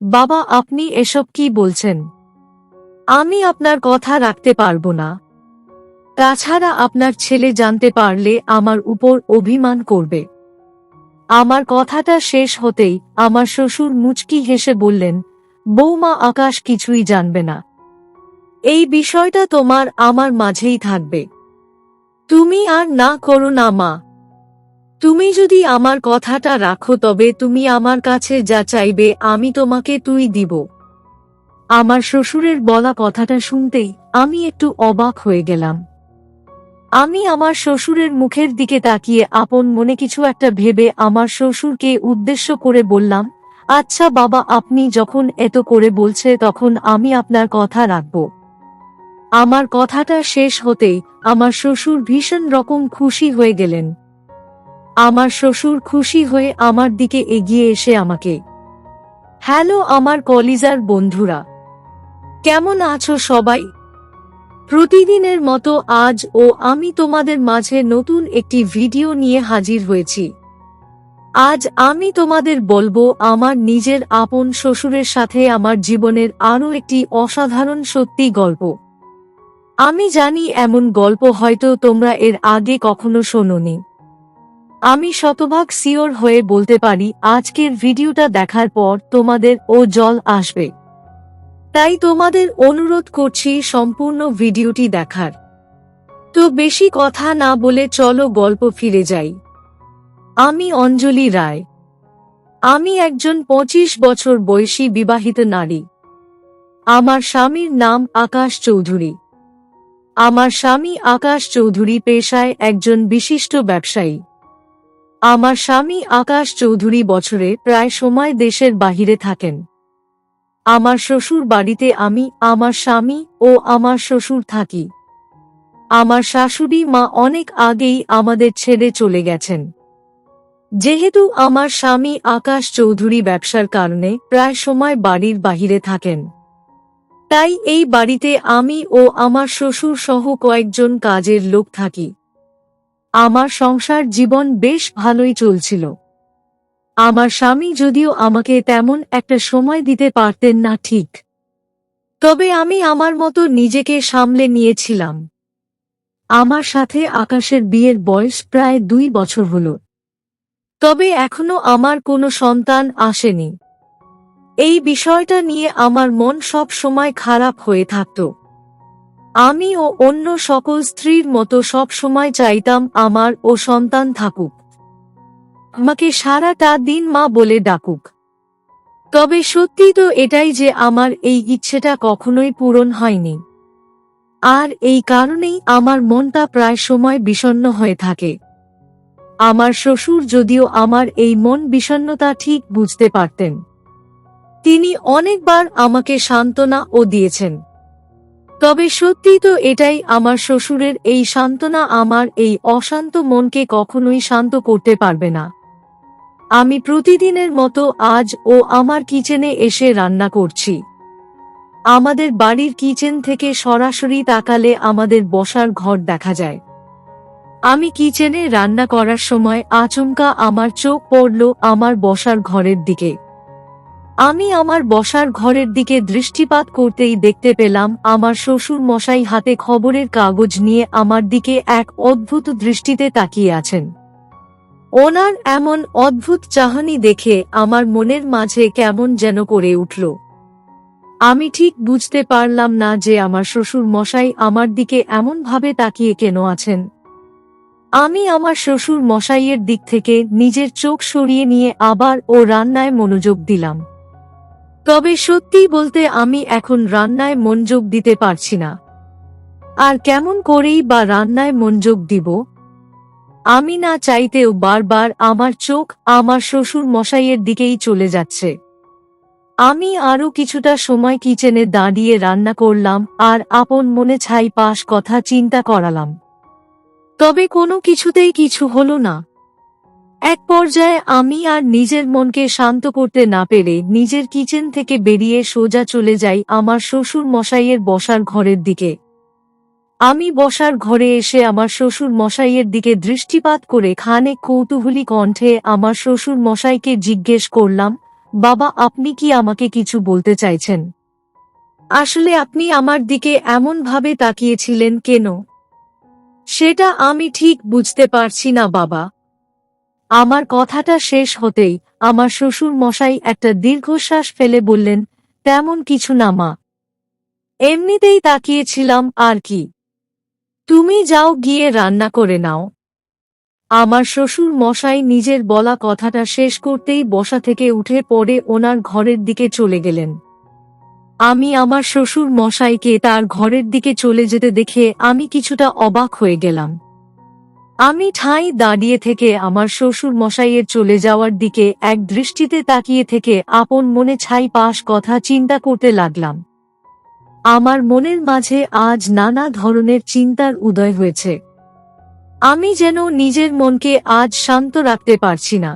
বাবা, আপনি এসব কি বলছেন? আমি আপনার কথা রাখতে পারবো না। তাছাড়া আপনার ছেলে জানতে পারলে আমার উপর অভিমান করবে। আমার কথাটা শেষ হতেই আমার শ্বশুর মুচকি হেসে বললেন, বৌমা, আকাশ কিছুই জানবে না। এই বিষয়টা তোমার আমার মাঝেই থাকবে। তুমি আর না করো না মা। তুমি যদি আমার কথাটা রাখো তবে তুমি আমার কাছে যা চাইবে আমি তোমাকে তুই দিব। আমার শ্বশুরের বলা কথাটা শুনতেই আমি একটু অবাক হয়ে গেলাম। আমি আমার শ্বশুরের মুখের দিকে তাকিয়ে আপন মনে কিছু একটা ভেবে আমার শ্বশুরকে উদ্দেশ্য করে বললাম, আচ্ছা বাবা, আপনি যখন এত করে বলছে তখন আমি আপনার কথা রাখব। আমার কথাটা শেষ হতেই আমার শ্বশুর ভীষণ রকম খুশি হয়ে গেলেন। আমার শ্বশুর খুশি হয়ে আমার দিকে এগিয়ে এসে আমাকে, হ্যালো আমার কলিজার বন্ধুরা, কেমন আছো সবাই? প্রতিদিনের মতো আজও আমি তোমাদের মাঝে নতুন একটি ভিডিও নিয়ে হাজির হয়েছি। আজ আমি তোমাদের বলবো আমার নিজের আপন শ্বশুরের সাথে আমার জীবনের আরও একটি অসাধারণ সত্যি গল্প। আমি জানি এমন গল্প হয়তো তোমরা এর আগে কখনো শোনোনি। আমি শতভাগ সিওর হয়ে বলতে পারি আজকের ভিডিওটা দেখার পর তোমাদের জল আসবে। তাই তোমাদের অনুরোধ করছি সম্পূর্ণ ভিডিওটি দেখার। তো বেশি কথা না বলে চলো গল্প ফিরে যাই। আমি অঞ্জলি রায়। আমি একজন 25 বছর বয়সী বিবাহিত নারী। আমার স্বামীর নাম আকাশ চৌধুরী। আমার স্বামী আকাশ চৌধুরী পেশায় একজন বিশিষ্ট ব্যবসায়ী। আমার স্বামী আকাশ চৌধুরী বছরে প্রায় সময় দেশের বাহিরে থাকেন। আমার শ্বশুর বাড়িতে আমি, আমার স্বামী ও আমার শ্বশুর থাকি। আমার শাশুড়ি মা অনেক আগেই আমাদের ছেড়ে চলে গেছেন। যেহেতু আমার স্বামী আকাশ চৌধুরী ব্যবসার কারণে প্রায় সময় বাড়ির বাহিরে থাকেন, তাই এই বাড়িতে আমি ও আমার শ্বশুর সহ কয়েকজন কাজের লোক থাকি। আমার সংসার জীবন বেশ ভালোই চলছিল। আমার স্বামী যদিও আমাকে তেমন একটা সময় দিতে পারতেন না ঠিক, তবে আমি আমার মতো নিজেকে সামলে নিয়েছিলাম। আমার সাথে আকাশের বিয়ের বয়স প্রায় 2 বছর হলো, তবে এখনো আমার কোনো সন্তান আসেনি। এই বিষয়টা নিয়ে আমার মন সব সময় খারাপ হয়ে থাকত। আমি ও অন্য সকল স্ত্রীর মতো সব সময় চাইতাম আমার সন্তান থাকুক, আমাকে সারাটা দিন মা বলে ডাকুক। তবে সত্যি তো এটাই যে আমার এই ইচ্ছেটা কখনোই পূরণ হয়নি। আর এই কারণেই আমার মনটা প্রায় সময় বিষণ্ণ হয়ে থাকে। আমার শ্বশুর যদিও আমার এই মন বিষণ্ণতা ঠিক বুঝতে পারতেন, তিনি অনেকবার আমাকে সান্ত্বনা দিয়েছেন। তবে সত্যি তো এটাই, আমার শ্বশুরের এই সান্ত্বনা আমার এই অশান্ত মনকে কখনোই শান্ত করতে পারবে না। আমি প্রতিদিনের মতো আজ আমার কিচেনে এসে রান্না করছি। আমাদের বাড়ির কিচেন থেকে সরাসরি তাকালে আমাদের বসার ঘর দেখা যায়। আমি কিচেনে রান্না করার সময় আচমকা আমার চোখ পড়ল আমার বসার ঘরের দিকে। আমি আমার বসার ঘরের দিকে দৃষ্টিপাত করতেই দেখতে পেলাম আমার শ্বশুর মশাই হাতে খবরের কাগজ নিয়ে আমার দিকে এক অদ্ভুত দৃষ্টিতে তাকিয়ে আছেন। ওনার এমন অদ্ভুত চাহনি দেখে আমার মনের মাঝে কেমন যেন করে উঠল। আমি ঠিক বুঝতে পারলাম না যে আমার শ্বশুর মশাই আমার দিকে এমন ভাবে তাকিয়ে কেন আছেন। আমি আমার শ্বশুর মশাইয়ের দিক থেকে নিজের চোখ সরিয়ে নিয়ে আবার রান্নায় মনোযোগ দিলাম। তবে সত্যি বলতে আমি এখন রান্নায় মনোযোগ দিতে পারছি না। আর কেমন করেই বা রান্নায় মনোযোগ দিব? আমি না চাইতেও বারবার আমার চোখ আমার শ্বশুর মশাইয়ের দিকেই চলে যাচ্ছে। আমি আরো কিছুটা সময় কিচেনে দাঁড়িয়ে রান্না করলাম আর আপন মনে ছাই পাশ কথা চিন্তা করালাম। তবে কোনো কিছুতেই কিছু হলো না। এক পর্যায়ে আমি আর নিজের মনকে শান্ত করতে না পেরে নিজের কিচেন থেকে বেরিয়ে সোজা চলে যাই আমার শ্বশুর মশাইয়ের বসার ঘরের দিকে। আমি বসার ঘরে এসে আমার শ্বশুর মশাইয়ের দিকে দৃষ্টিপাত করে খানিক কৌতূহলী কণ্ঠে আমার শ্বশুর মশাইকে জিজ্ঞেস করলাম, বাবা, আপনি কি আমাকে কিছু বলতে চাইছেন? আসলে আপনি আমার দিকে এমন ভাবে তাকিয়েছিলেন কেন সেটা আমি ঠিক বুঝতে পারছি না বাবা। আমার কথাটা শেষ হতেই আমার শ্বশুর মশাই একটা দীর্ঘশ্বাস ফেলে বললেন, তেমন কিছু না মা, এমনিতেই তাকিয়েছিলাম আর কি। তুমি যাও, গিয়ে রান্না করে নাও। আমার শ্বশুর মশাই নিজের বলা কথাটা শেষ করতেই বসা থেকে উঠে পড়ে ওনার ঘরের দিকে চলে গেলেন। আমি আমার শ্বশুর মশাইকে তার ঘরের দিকে চলে যেতে দেখে আমি কিছুটা অবাক হয়ে গেলাম। আমি ঠাঁই দাঁড়িয়ে থেকে আমার শ্বশুর মশাইয়ের চলে যাওয়ার দিকে এক দৃষ্টিতে তাকিয়ে থেকে আপন মনে ছাই পাশ কথা চিন্তা করতে লাগলাম। আমার মনের মাঝে আজ নানা ধরনের চিন্তার উদয় হয়েছে। আমি যেন নিজের মনকে আজ শান্ত রাখতে পারছি না।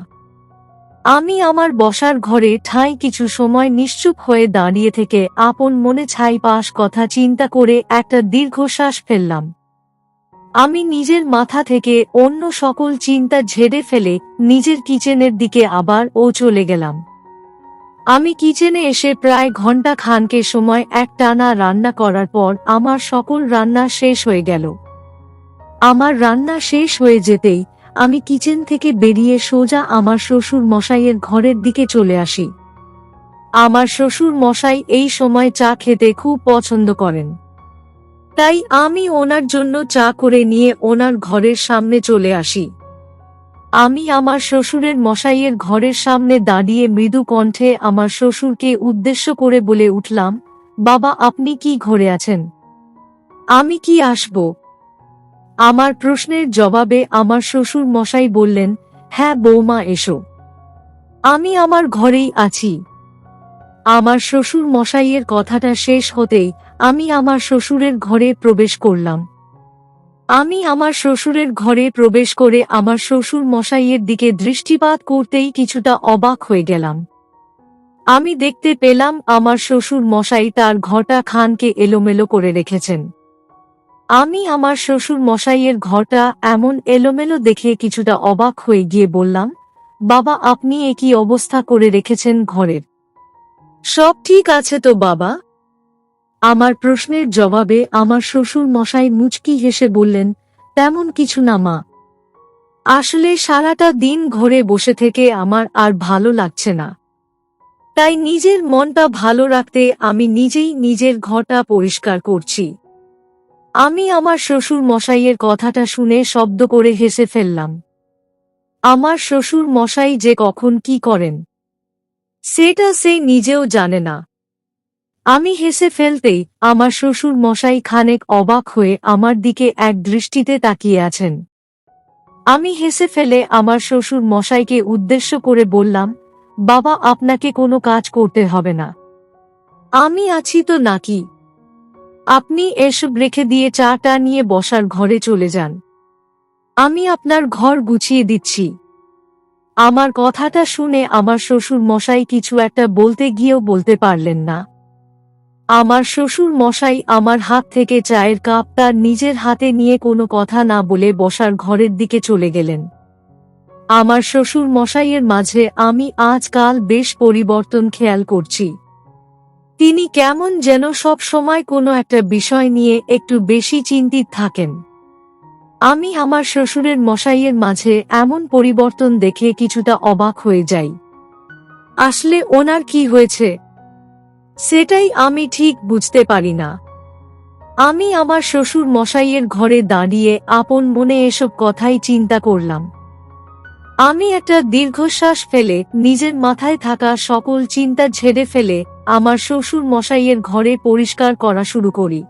আমি আমার বসার ঘরে ঠাঁই কিছু সময় নিশ্চুপ হয়ে দাঁড়িয়ে থেকে আপন মনে ছাই পাশ কথা চিন্তা করে একটা দীর্ঘশ্বাস ফেললাম। আমি নিজের মাথা থেকে অন্য সকল চিন্তা ঝেড়ে ফেলে নিজের কিচেনের দিকে আবার চলে গেলাম। আমি কিচেনে এসে প্রায় ঘন্টা খানেক সময় একটানা রান্না করার পর আমার সকল রান্না শেষ হয়ে গেল। আমার রান্না শেষ হয়ে যেতেই আমি কিচেন থেকে বেরিয়ে সোজা আমার শ্বশুর মশাইয়ের ঘরের দিকে চলে আসি। আমার শ্বশুর মশাই এই সময় চা খেতে খুব পছন্দ করেন, তাই আমি ওনার জন্য চা করে নিয়ে ওনার ঘরের সামনে চলে আসি। আমি আমার শ্বশুরের মশাইয়ের ঘরের সামনে দাঁড়িয়ে মৃদু কণ্ঠে আমার শ্বশুরকে উদ্দেশ্য করে বলে উঠলাম, বাবা, আপনি কি ঘরে আছেন? আমি কি আসব? আমার প্রশ্নের জবাবে আমার শ্বশুর মশাই বললেন, হ্যাঁ বৌমা, এসো, আমি আমার ঘরেই আছি। আমার শ্বশুর মশাইয়ের কথাটা শেষ হতেই আমি আমার শ্বশুরের ঘরে প্রবেশ করলাম। আমি আমার শ্বশুরের ঘরে প্রবেশ করে আমার শ্বশুর মশাইয়ের দিকে দৃষ্টিপাত করতেই কিছুটা অবাক হয়ে গেলাম। আমি দেখতে পেলাম আমার শ্বশুর মশাই তার ঘরটা খানকে এলোমেলো করে রেখেছেন। আমি আমার শ্বশুর মশাইয়ের ঘরটা এমন এলোমেলো দেখে কিছুটা অবাক হয়ে গিয়ে বললাম, বাবা, আপনি একই অবস্থা করে রেখেছেন ঘরের? সব ঠিক আছে তো বাবা? আমার প্রশ্নের জবাবে আমার শ্বশুর মশাই মুচকি হেসে বললেন, তেমন কিছু না মা, আসলে সারাটা দিন ঘরে বসে থেকে আমার আর ভালো লাগছে না, তাই নিজের মনটা ভালো রাখতে আমি নিজেই নিজের ঘরটা পরিষ্কার করছি। আমি আমার শ্বশুর মশাইয়ের কথাটা শুনে শব্দ করে হেসে ফেললাম। আমার শ্বশুর মশাই যে কখন কি করেন সেটা সে নিজেও জানে না। আমি হেসে ফেলতেই আমার শ্বশুর মশাই খানেক অবাক হয়ে আমার দিকে এক দৃষ্টিতে তাকিয়ে আছেন। আমি হেসে ফেলে আমার শ্বশুর মশাইকে উদ্দেশ্য করে বললাম, বাবা, আপনাকে কোনো কাজ করতে হবে না, আমি আছি তো নাকি। আপনি এসব রেখে দিয়ে চাটা নিয়ে বসার ঘরে চলে যান, আমি আপনার ঘর গুছিয়ে দিচ্ছি। আমার কথাটা শুনে আমার শ্বশুর মশাই কিছু একটা বলতে গিয়েও বলতে পারলেন না। আমার শ্বশুর মশাই আমার হাত থেকে চায়ের কাপটা নিজের হাতে নিয়ে কোনো কথা না বলে বসার ঘরের দিকে চলে গেলেন। আমার শ্বশুর মশাইয়ের মাঝে আমি আজকাল বেশ পরিবর্তন খেয়াল করছি। তিনি কেমন যেন সব সময় কোনো একটা বিষয় নিয়ে একটু বেশি চিন্তিত থাকেন। আমি আমার শ্বশুরের মশাইয়ের মাঝে এমন পরিবর্তন দেখে কিছুটা অবাক হয়ে যাই। আসলে ওনার কি হয়েছে সেটাই আমি ঠিক বুঝতে পারি না। আমি আমার শ্বশুর মশাইয়ের ঘরে দাঁড়িয়ে আপন মনে এসব কথাই চিন্তা করলাম। আমি একটা দীর্ঘশ্বাস ফেলে নিজের মাথায় থাকা সকল চিন্তা ঝেড়ে ফেলে আমার শ্বশুর মশাইয়ের ঘরে পরিষ্কার করা শুরু করি।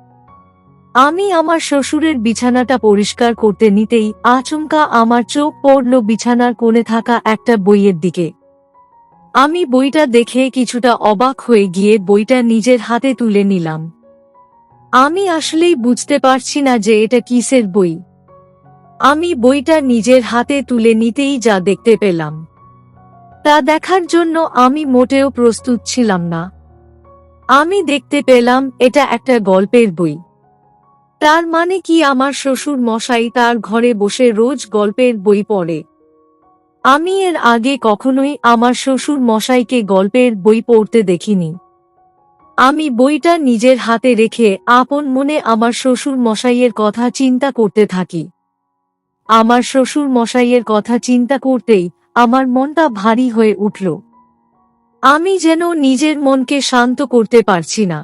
আমি আমার শ্বশুরের বিছানাটা পরিষ্কার করতে নিতেই আচমকা আমার চোখ পড়ল বিছানার কোণে থাকা একটা বইয়ের দিকে। আমি বইটা দেখে কিছুটা অবাক হয়ে গিয়ে বইটা নিজের হাতে তুলে নিলাম। আমি আসলেই বুঝতে পারছি না যে এটা কিসের বই। আমি বইটা নিজের হাতে তুলে নিতেই যা দেখতে পেলাম তা দেখার জন্য আমি মোটেও প্রস্তুত ছিলাম না। আমি দেখতে পেলাম এটা একটা গল্পের বই। তার মানে কি আমার শ্বশুর মশাই তার ঘরে বসে রোজ গল্পের বই পড়ে? আমি এর আগে কখনোই আমার শ্বশুর মশাইকে গল্পের বই পড়তে দেখিনি। আমি বইটা নিজের হাতে রেখে আপন মনে আমার শ্বশুর মশাইয়ের কথা চিন্তা করতে থাকি। আমার শ্বশুর মশাইয়ের কথা চিন্তা করতেই আমার মনটা ভারী হয়ে উঠল। আমি যেন নিজের মনকে শান্ত করতে পারছি না।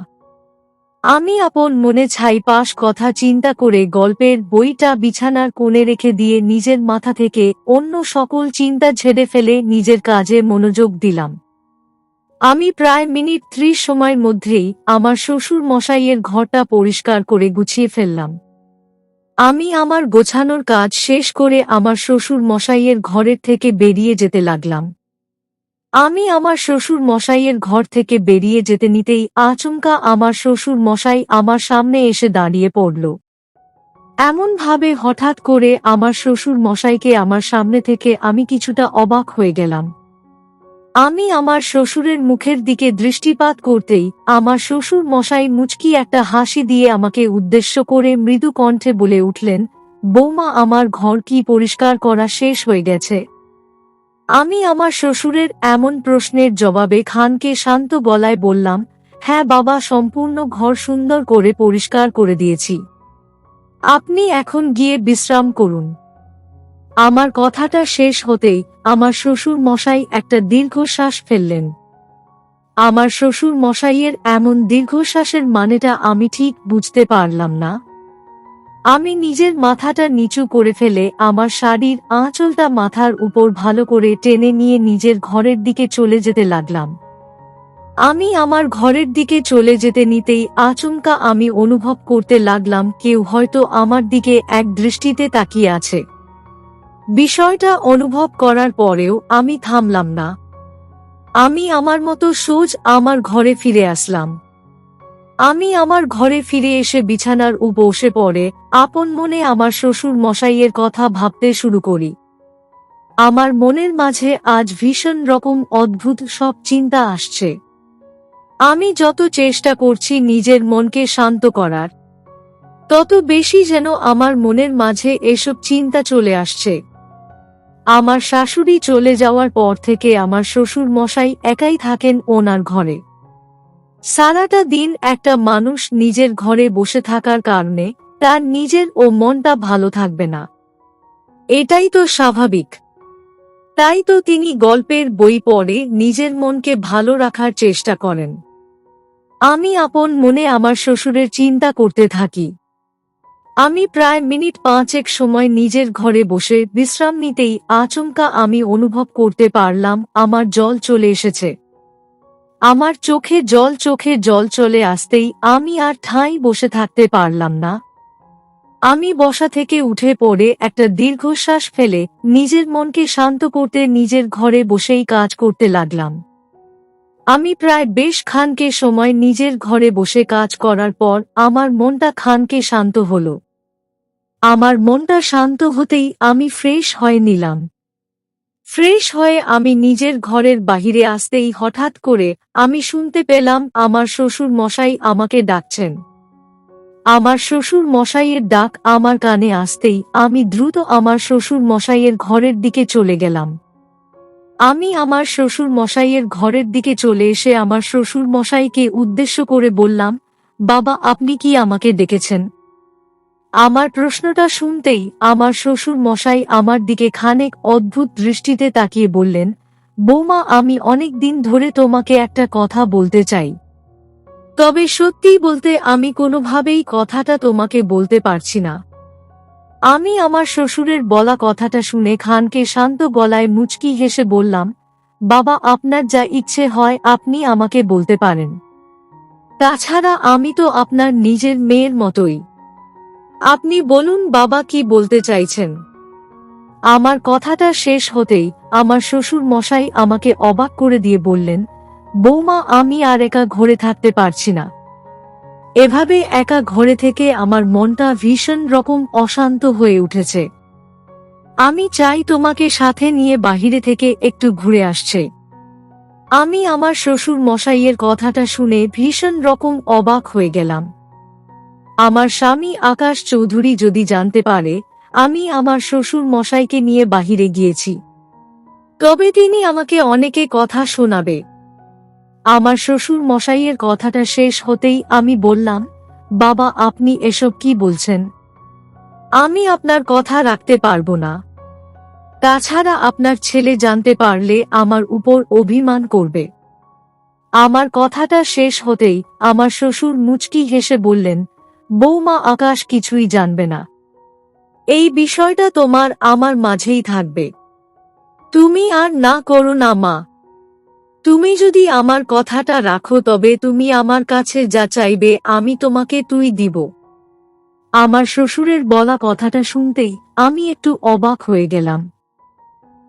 আমি আপন মনে ছাইপাশ কথা চিন্তা করে গল্পের বইটা বিছানার কোণে রেখে দিয়ে নিজের মাথা থেকে অন্য সকল চিন্তা ঝেড়ে ফেলে নিজের কাজে মনোযোগ দিলাম। আমি প্রায় মিনিট 30 সময়ের মধ্যেই আমার শ্বশুর মশাইয়ের ঘরটা পরিষ্কার করে গুছিয়ে ফেললাম। আমি আমার গোছানোর কাজ শেষ করে আমার শ্বশুর মশাইয়ের ঘরের থেকে বেরিয়ে যেতে লাগলাম। আমি আমার শ্বশুর মশাইয়ের ঘর থেকে বেরিয়ে যেতে নিতেই আচমকা আমার শ্বশুর মশাই আমার সামনে এসে দাঁড়িয়ে পড়ল। এমনভাবে হঠাৎ করে আমার শ্বশুর মশাইকে আমার সামনে থেকে আমি কিছুটা অবাক হয়ে গেলাম। আমি আমার শ্বশুরের মুখের দিকে দৃষ্টিপাত করতেই আমার শ্বশুর মশাই মুচকি একটা হাসি দিয়ে আমাকে উদ্দেশ্য করে মৃদু কণ্ঠে বলে উঠলেন, বৌমা, আমার ঘর কি পরিষ্কার করা শেষ হয়ে গেছে? আমি আমার শ্বশুরের এমন প্রশ্নের জবাবে খানকে শান্ত গলায় বললাম, হ্যাঁ বাবা, সম্পূর্ণ ঘর সুন্দর করে পরিষ্কার করে দিয়েছি। আপনি এখন গিয়ে বিশ্রাম করুন। আমার কথাটা শেষ হতেই আমার শ্বশুর মশাই একটা দীর্ঘশ্বাস ফেললেন। আমার শ্বশুর মশাইয়ের এমন দীর্ঘশ্বাসের মানেটা আমি ঠিক বুঝতে পারলাম না। আমি নিজের মাথাটা নিচু করে ফেলে আমার শাড়ির আঁচলটা মাথার উপর ভালো করে টেনে নিয়ে নিজের ঘরের দিকে চলে যেতে লাগলাম। আমি আমার ঘরের দিকে চলে যেতে নিতেই আচমকা আমি অনুভব করতে লাগলাম কেউ হয়তো আমার দিকে এক দৃষ্টিতে তাকিয়ে আছে। বিষয়টা অনুভব করার পরেও আমি থামলাম না। আমি আমার মতো সোজ আমার ঘরে ফিরে আসলাম। আমি আমার ঘরে ফিরে এসে বিছানার উপর বসে পড়ে আপন মনে আমার শ্বশুর মশাইয়ের কথা ভাবতে শুরু করি। আমার মনের মাঝে আজ ভীষণ রকম অদ্ভুত সব চিন্তা আসছে। আমি যত চেষ্টা করছি নিজের মনকে শান্ত করার, তত বেশি যেন আমার মনের মাঝে এসব চিন্তা চলে আসছে। আমার শাশুড়ি চলে যাওয়ার পর থেকে আমার শ্বশুর মশাই একাই থাকেন ওনার ঘরে। সারাটা দিন একটা মানুষ নিজের ঘরে বসে থাকার কারণে তার নিজের ও মনটা ভালো থাকবে না, এটাই তো স্বাভাবিক। তাই তো তিনি গল্পের বই পড়ে নিজের মনকে ভালো রাখার চেষ্টা করেন। আমি আপন মনে আমার শ্বশুরের চিন্তা করতে থাকি। আমি প্রায় মিনিট 5 সময় নিজের ঘরে বসে বিশ্রাম নিতেই আচমকা আমি অনুভব করতে পারলাম আমার জল চলে এসেছে। আমার চোখে জল চলে আসতেই আমি আর ঠাঁই বসে থাকতে পারলাম না। আমি বসা থেকে উঠে পড়ে একটা দীর্ঘশ্বাস ফেলে নিজের মনকে শান্ত করতে নিজের ঘরে বসেই কাজ করতে লাগলাম। আমি প্রায় বেশ খানকে সময় নিজের ঘরে বসে কাজ করার পর আমার মনটা খানকে শান্ত হলো। আমার মনটা শান্ত হতেই আমি ফ্রেশ হয়ে নিলাম। ফ্রেশ হয়ে আমি নিজের ঘরের বাহিরে আসতেই হঠাৎ করে আমি শুনতে পেলাম আমার শ্বশুর মশাই আমাকে ডাকছেন। আমার শ্বশুর মশাইয়ের ডাক আমার কানে আসতেই আমি দ্রুত আমার শ্বশুর মশাইয়ের ঘরের দিকে চলে গেলাম। আমি আমার শ্বশুর মশাইয়ের ঘরের দিকে চলে এসে আমার শ্বশুর মশাইকে উদ্দেশ্য করে বললাম, বাবা, আপনি কি আমাকে ডেকেছেন? আমার প্রশ্নটা শুনতেই আমার শ্বশুর মশাই আমার দিকে খানিক অদ্ভুত দৃষ্টিতে তাকিয়ে বললেন, বৌমা, আমি অনেক দিন ধরে তোমাকে একটা কথা বলতে চাই। তবে সত্যি বলতে আমি কোনোভাবেই কথাটা তোমাকে বলতে পারছি না। আমি আমার শ্বশুরের বলা কথাটা শুনে খানকে শান্ত গলায় মুচকি হেসে বললাম, বাবা, আপনার যা ইচ্ছে হয় আপনি আমাকে বলতে পারেন। তাছাড়া আমি তো আপনার নিজের মেয়ের মতোই। আপনি বলুন বাবা, কি বলতে চাইছেন? আমার কথাটা শেষ হতেই আমার শ্বশুর মশাই আমাকে অবাক করে দিয়ে বললেন, বৌমা, আমি আর একা ঘরে থাকতে পারছি না। এভাবে একা ঘরে থেকে আমার মনটা ভীষণ রকম অশান্ত হয়ে উঠেছে। আমি চাই তোমাকে সাথে নিয়ে বাহিরে থেকে একটু ঘুরে আসছে। আমি আমার শ্বশুর মশাইয়ের কথাটা শুনে ভীষণ রকম অবাক হয়ে গেলাম। আমার স্বামী আকাশ চৌধুরী যদি জানতে পারে আমি আমার শ্বশুর মশাইকে নিয়ে বাহিরে গিয়েছি, তবে তিনি আমাকে অনেকে কথা শোনাবে। আমার শ্বশুর মশাইয়ের কথাটা শেষ হতেই আমি বললাম, বাবা আপনি এসব কি বলছেন? আমি আপনার কথা রাখতে পারবো না। তাছাড়া আপনার ছেলে জানতে পারলে আমার উপর অভিমান করবে। আমার কথাটা শেষ হতেই আমার শ্বশুর মুচকি হেসে বললেন, বৌমা আকাশ কিছুই জানবে না। এই বিষয়টা তোমার আমার মাঝেই থাকবে। তুমি আর না করো না মা। তুমি যদি আমার কথাটা রাখো তবে তুমি আমার কাছে যা চাইবে আমি তোমাকে তুই দিব। আমার শ্বশুরের বলা কথাটা শুনতেই আমি একটু অবাক হয়ে গেলাম।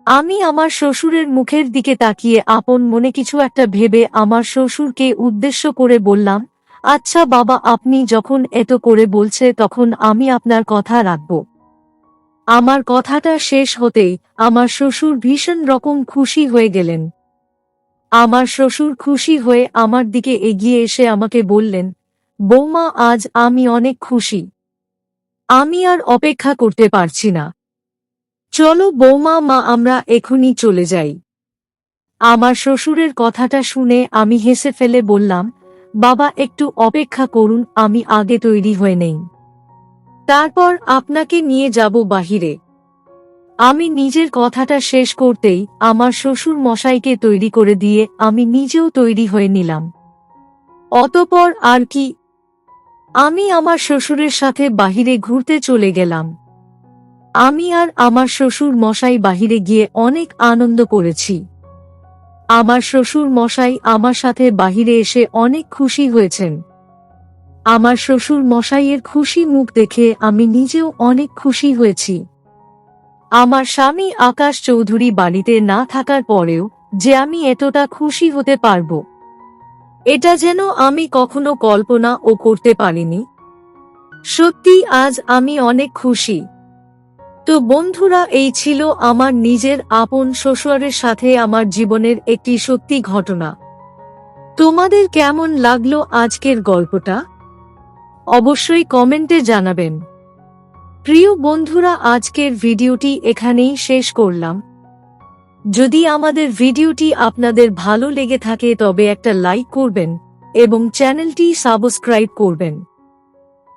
আমি আমার শ্বশুরের মুখের দিকে তাকিয়ে আপন মনে কিছু একটা ভেবে আমার শ্বশুরকে উদ্দেশ্য করে বললাম, আচ্ছা বাবা আপনি যখন এত করে বলছে তখন আমি আপনার কথা রাখব। আমার কথাটা শেষ হতেই আমার শ্বশুর ভীষণ রকম খুশি হয়ে গেলেন। আমার শ্বশুর খুশি হয়ে আমার দিকে এগিয়ে এসে আমাকে বললেন, বৌমা আজ আমি অনেক খুশি। আমি আর অপেক্ষা করতে পারছি না। চলো বৌমা মা আমরা এখনই চলে যাই। আমার শ্বশুরের কথাটা শুনে আমি হেসে ফেলে বললাম, বাবা একটু অপেক্ষা করুন আমি আগে তৈরি হয়ে নেই। তারপর আপনাকে নিয়ে যাব বাহিরে। আমি নিজের কথাটা শেষ করতেই আমার শ্বশুর মশাইকে তৈরি করে দিয়ে আমি নিজেও তৈরি হয়ে নিলাম। অতঃপর আর কি, আমি আমার শ্বশুরের সাথে বাহিরে ঘুরতে চলে গেলাম। আমি আর আমার শ্বশুর মশাই বাহিরে গিয়ে অনেক আনন্দ করেছি। আমার শ্বশুর মশাই আমার সাথে বাহিরে এসে অনেক খুশি হয়েছেন। আমার শ্বশুর মশাইয়ের খুশি মুখ দেখে আমি নিজেও অনেক খুশি হয়েছি। আমার স্বামী আকাশ চৌধুরী বাড়িতে না থাকার পরেও যে আমি এতটা খুশি হতে পারব, এটা যেন আমি কখনো কল্পনাও করতে পারিনি। সত্যি আজ আমি অনেক খুশি। তো বন্ধুরা এই ছিল আমার নিজের আপন শ্বশুরের সাথে আমার জীবনের একটি সত্যি ঘটনা। তোমাদের কেমন লাগলো আজকের গল্পটা? অবশ্যই কমেন্টে জানাবেন। প্রিয় বন্ধুরা আজকের ভিডিওটি এখানেই শেষ করলাম। যদি আমাদের ভিডিওটি আপনাদের ভালো লেগে থাকে তবে একটা লাইক করবেন এবং চ্যানেলটি সাবস্ক্রাইব করবেন।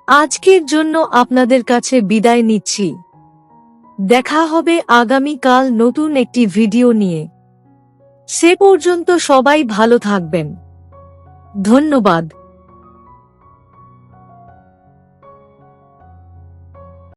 আজকের জন্য আপনাদের কাছে বিদায় নিচ্ছি। দেখা হবে আগামীকাল নতুন একটি ভিডিও নিয়ে। সে পর্যন্ত সবাই ভালো থাকবেন। ধন্যবাদ।